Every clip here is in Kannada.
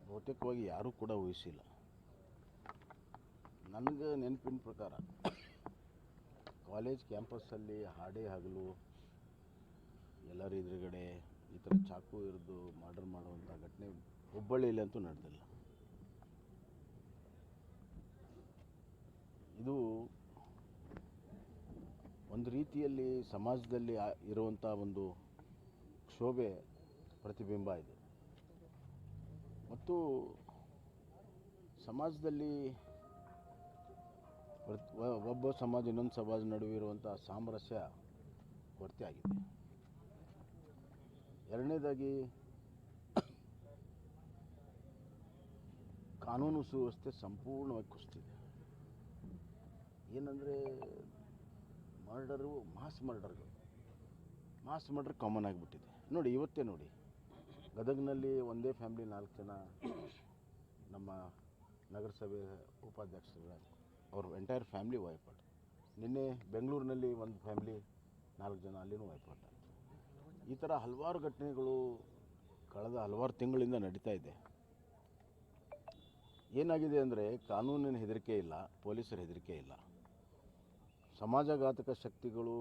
ಬಹುತೇಕವಾಗಿ ಯಾರೂ ಕೂಡ ಊಹಿಸಿಲ್ಲ. ನನಗೆ ನೆನಪಿನ ಪ್ರಕಾರ ಕಾಲೇಜ್ ಕ್ಯಾಂಪಸ್ಸಲ್ಲಿ ಹಾಡೇ ಹಗಲು ಎಲ್ಲರ ಎದುರುಗಡೆ ಈ ಥರ ಚಾಕು ಇರಿದು ಮರ್ಡರ್ ಮಾಡುವಂಥ ಘಟನೆ ಹುಬ್ಬಳ್ಳಿಯಲ್ಲಿ ಅಂತೂ ನಡೆದಿಲ್ಲ. ಇದು ಒಂದು ರೀತಿಯಲ್ಲಿ ಸಮಾಜದಲ್ಲಿ ಇರುವಂಥ ಒಂದು ಕ್ಷೋಭೆ ಪ್ರತಿಬಿಂಬ ಇದೆ. ಮತ್ತು ಸಮಾಜದಲ್ಲಿ ಒಬ್ಬ ಸಮಾಜ ಇನ್ನೊಂದು ಸಮಾಜ ನಡುವೆ ಇರುವಂಥ ಸಾಮರಸ್ಯ ಕೊರತೆ ಆಗಿದೆ. ಎರಡನೇದಾಗಿ ಕಾನೂನು ಸುವ್ಯವಸ್ಥೆ ಸಂಪೂರ್ಣವಾಗಿ ಕುಸಿದಿದೆ. ಏನಂದರೆ ಮರ್ಡರು ಮಾಸ್ ಮರ್ಡರ್ ಕಾಮನ್ ಆಗಿಬಿಟ್ಟಿದೆ. ನೋಡಿ, ಇವತ್ತೇ ನೋಡಿ, ಗದಗನಲ್ಲಿ ಒಂದೇ ಫ್ಯಾಮಿಲಿ 4 ಜನ ನಮ್ಮ ನಗರಸಭೆ ಉಪಾಧ್ಯಕ್ಷರುಗಳ ಅವ್ರ ಎಂಟೈರ್ ಫ್ಯಾಮಿಲಿ ವೈಫೌಟ್. ನಿನ್ನೆ ಬೆಂಗಳೂರಿನಲ್ಲಿ ಒಂದು ಫ್ಯಾಮಿಲಿ 4 ಜನ ಅಲ್ಲಿನೂ ವೈಫೌಟ್ ಆಯಿತು. ಈ ಥರ ಹಲವಾರು ಘಟನೆಗಳು ಕಳೆದ ಹಲವಾರು ತಿಂಗಳಿಂದ ನಡೀತಾ ಇದೆ. ಏನಾಗಿದೆ ಅಂದರೆ ಕಾನೂನಿನ ಹೆದರಿಕೆ ಇಲ್ಲ, ಪೊಲೀಸರ ಹೆದರಿಕೆ ಇಲ್ಲ. ಸಮಾಜಘಾತಕ ಶಕ್ತಿಗಳು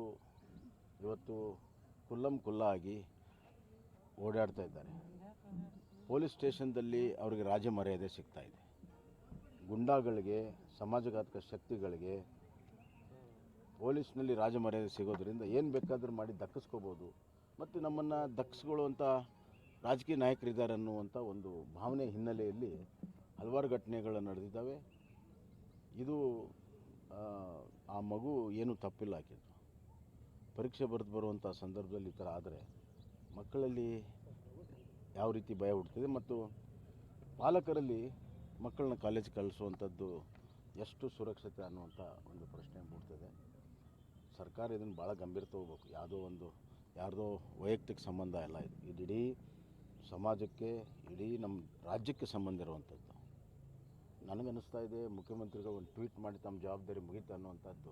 ಇವತ್ತು ಕುಲ್ಲಾಗಿ ಓಡಾಡ್ತಾ ಇದ್ದಾರೆ. ಪೊಲೀಸ್ ಸ್ಟೇಷನ್ದಲ್ಲಿ ಅವರಿಗೆ ರಾಜ ಮರ್ಯಾದೆ ಸಿಗ್ತಾ ಇದೆ. ಗುಂಡಾಗಳಿಗೆ, ಸಮಾಜಘಾತಕ ಶಕ್ತಿಗಳಿಗೆ ಪೊಲೀಸ್ನಲ್ಲಿ ರಾಜ ಮರ್ಯಾದೆ ಸಿಗೋದ್ರಿಂದ ಏನು ಬೇಕಾದರೂ ಮಾಡಿ ದಕ್ಕಿಸ್ಕೋಬೋದು. ಮತ್ತು ನಮ್ಮನ್ನು ದಕ್ಕಿಸ್ಕೊಳ್ಳುವಂಥ ರಾಜಕೀಯ ನಾಯಕರಿದ್ದಾರೆ ಅನ್ನುವಂಥ ಒಂದು ಭಾವನೆ ಹಿನ್ನೆಲೆಯಲ್ಲಿ ಹಲವಾರು ಘಟನೆಗಳು ನಡೆದಿದ್ದಾವೆ. ಇದು ಆ ಮಗು ಏನೂ ತಪ್ಪಿಲ್ಲ. ಹಾಕಿದ್ದು ಪರೀಕ್ಷೆ ಬರೆದು ಬರುವಂಥ ಸಂದರ್ಭದಲ್ಲಿ ಈ ಥರ ಆದರೆ ಮಕ್ಕಳಲ್ಲಿ ಯಾವ ರೀತಿ ಭಯ ಹುಡ್ತಿದೆ ಮತ್ತು ಪಾಲಕರಲ್ಲಿ ಮಕ್ಕಳನ್ನ ಕಾಲೇಜ್ ಕಳಿಸುವಂಥದ್ದು ಎಷ್ಟು ಸುರಕ್ಷತೆ ಅನ್ನುವಂಥ ಒಂದು ಪ್ರಶ್ನೆ ಮೂಡ್ತದೆ. ಸರ್ಕಾರ ಇದನ್ನು ಭಾಳ ಗಂಭೀರ ತಗೋಬೇಕು. ಯಾರ್ದೋ ವೈಯಕ್ತಿಕ ಸಂಬಂಧ ಎಲ್ಲ ಇದು ಇಡೀ ಸಮಾಜಕ್ಕೆ, ಇಡೀ ನಮ್ಮ ರಾಜ್ಯಕ್ಕೆ ಸಂಬಂಧ ಇರುವಂಥದ್ದು. ನನಗನ್ನಿಸ್ತಾ ಇದೆ ಮುಖ್ಯಮಂತ್ರಿಗಳು ಒಂದು ಟ್ವೀಟ್ ಮಾಡಿ ತಮ್ಮ ಜವಾಬ್ದಾರಿ ಮುಗೀತು ಅನ್ನುವಂಥದ್ದು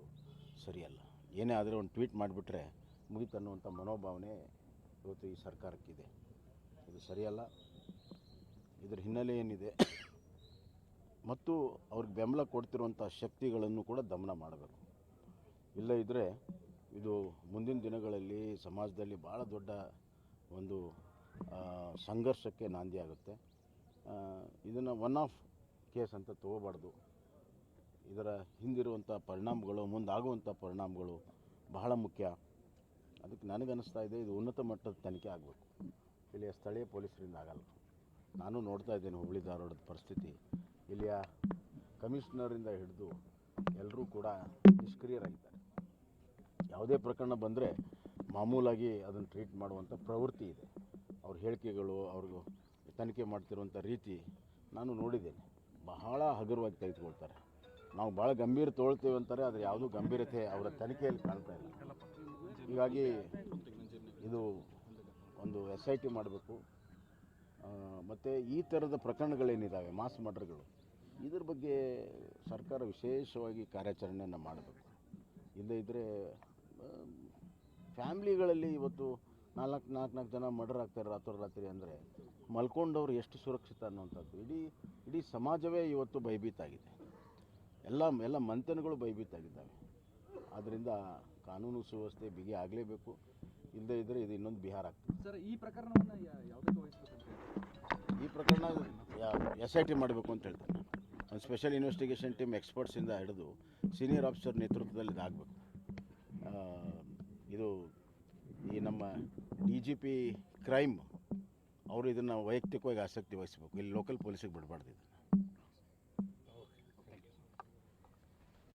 ಸರಿಯಲ್ಲ. ಏನೇ ಆದರೆ ಒಂದು ಟ್ವೀಟ್ ಮಾಡಿಬಿಟ್ರೆ ಮುಗೀತು ಅನ್ನುವಂಥ ಮನೋಭಾವನೆ ಇವತ್ತು ಈ ಸರ್ಕಾರಕ್ಕಿದೆ. ಇದು ಸರಿಯಲ್ಲ. ಇದರ ಹಿನ್ನೆಲೆ ಏನಿದೆ ಮತ್ತು ಅವ್ರಿಗೆ ಬೆಂಬಲ ಕೊಡ್ತಿರುವಂಥ ಶಕ್ತಿಗಳನ್ನು ಕೂಡ ದಮನ ಮಾಡಬೇಕು. ಇಲ್ಲ ಇದ್ದರೆ ಇದು ಮುಂದಿನ ದಿನಗಳಲ್ಲಿ ಸಮಾಜದಲ್ಲಿ ಭಾಳ ದೊಡ್ಡ ಒಂದು ಸಂಘರ್ಷಕ್ಕೆ ನಾಂದಿಯಾಗುತ್ತೆ. ಇದನ್ನು ಒನ್ ಆಫ್ ಕೇಸ್ ಅಂತ ತಗೋಬಾರ್ದು. ಇದರ ಹಿಂದಿರುವಂಥ ಪರಿಣಾಮಗಳು, ಮುಂದಾಗುವಂಥ ಪರಿಣಾಮಗಳು ಬಹಳ ಮುಖ್ಯ. ಅದಕ್ಕೆ ನನಗನ್ನಿಸ್ತಾ ಇದೆ ಇದು ಉನ್ನತ ಮಟ್ಟದ ತನಿಖೆ ಆಗಬೇಕು. ಇಲ್ಲಿಯ ಸ್ಥಳೀಯ ಪೊಲೀಸರಿಂದ ಆಗಲ್ಲ. ನಾನು ನೋಡ್ತಾ ಇದ್ದೇನೆ ಹುಬ್ಬಳ್ಳಿ ಧಾರವಾಡದ ಪರಿಸ್ಥಿತಿ. ಇಲ್ಲಿಯ ಕಮಿಷನರಿಂದ ಹಿಡಿದು ಎಲ್ಲರೂ ಕೂಡ ನಿಷ್ಕ್ರಿಯರಾಗಿದ್ದಾರೆ. ಯಾವುದೇ ಪ್ರಕರಣ ಬಂದರೆ ಮಾಮೂಲಾಗಿ ಅದನ್ನು ಟ್ರೀಟ್ ಮಾಡುವಂಥ ಪ್ರವೃತ್ತಿ ಇದೆ. ಅವ್ರ ಹೇಳಿಕೆಗಳು, ಅವ್ರಿಗೂ ತನಿಖೆ ಮಾಡ್ತಿರುವಂಥ ರೀತಿ ನಾನು ನೋಡಿದ್ದೇನೆ. ಬಹಳ ಹಗುರವಾಗಿ ತೆಗೆದುಕೊಳ್ತಾರೆ. ನಾವು ಭಾಳ ಗಂಭೀರ ತೊಗೊಳ್ತೇವೆ ಅಂತಾರೆ, ಆದರೆ ಯಾವುದೂ ಗಂಭೀರತೆ ಅವರ ತನಿಖೆಯಲ್ಲಿ ಕಾಣ್ತಾ ಇಲ್ಲ. ಹೀಗಾಗಿ ಇದು ಒಂದು SIT ಮಾಡಬೇಕು. ಮತ್ತು ಈ ಥರದ ಪ್ರಕರಣಗಳೇನಿದ್ದಾವೆ, ಮಾಸ್ ಮರ್ಡರ್ಗಳು, ಇದ್ರ ಬಗ್ಗೆ ಸರ್ಕಾರ ವಿಶೇಷವಾಗಿ ಕಾರ್ಯಾಚರಣೆಯನ್ನು ಮಾಡಬೇಕು. ಇಲ್ಲದೇ ಇದ್ದರೆ ಫ್ಯಾಮ್ಲಿಗಳಲ್ಲಿ ಇವತ್ತು 4 ಜನ ಮರ್ಡರ್ ಆಗ್ತಾರೆ ರಾತ್ರಿ ಅಂದರೆ ಮಲ್ಕೊಂಡವ್ರು ಎಷ್ಟು ಸುರಕ್ಷಿತ ಅನ್ನುವಂಥದ್ದು. ಇಡೀ ಸಮಾಜವೇ ಇವತ್ತು ಭಯಭೀತಾಗಿದೆ. ಎಲ್ಲ ಮಂಥನಗಳು ಭಯಭೀತಾಗಿದ್ದಾವೆ. ಆದ್ದರಿಂದ ಕಾನೂನು ಸುವ್ಯವಸ್ಥೆ ಬಿಗಿ ಆಗಲೇಬೇಕು. ಇಲ್ಲದೇ ಇದ್ದರೆ ಇದು ಇನ್ನೊಂದು ಬಿಹಾರ ಆಗ್ತದೆ. ಸರ್, ಈ ಪ್ರಕರಣವನ್ನು ಯಾವುದಕ್ಕೆ ವಹಿಸಬೇಕು? ಈ ಪ್ರಕರಣ SIT ಮಾಡಬೇಕು ಅಂತ ಹೇಳ್ತೇನೆ. ಒಂದು ಸ್ಪೆಷಲ್ ಇನ್ವೆಸ್ಟಿಗೇಷನ್ ಟೀಮ್ ಎಕ್ಸ್ಪರ್ಟ್ಸಿಂದ ಹಿಡಿದು ಸೀನಿಯರ್ ಆಫೀಸರ್ ನೇತೃತ್ವದಲ್ಲಿ ಇದಾಗಬೇಕು. ಇದು ಈ ನಮ್ಮ DGP ಕ್ರೈಮ್ ಅವರು ಇದನ್ನು ವೈಯಕ್ತಿಕವಾಗಿ ಆಸಕ್ತಿ ವಹಿಸಬೇಕು. ಇಲ್ಲಿ ಲೋಕಲ್ ಪೊಲೀಸಿಗೆ ಬಿಡಬಾರ್ದು ಇದನ್ನು.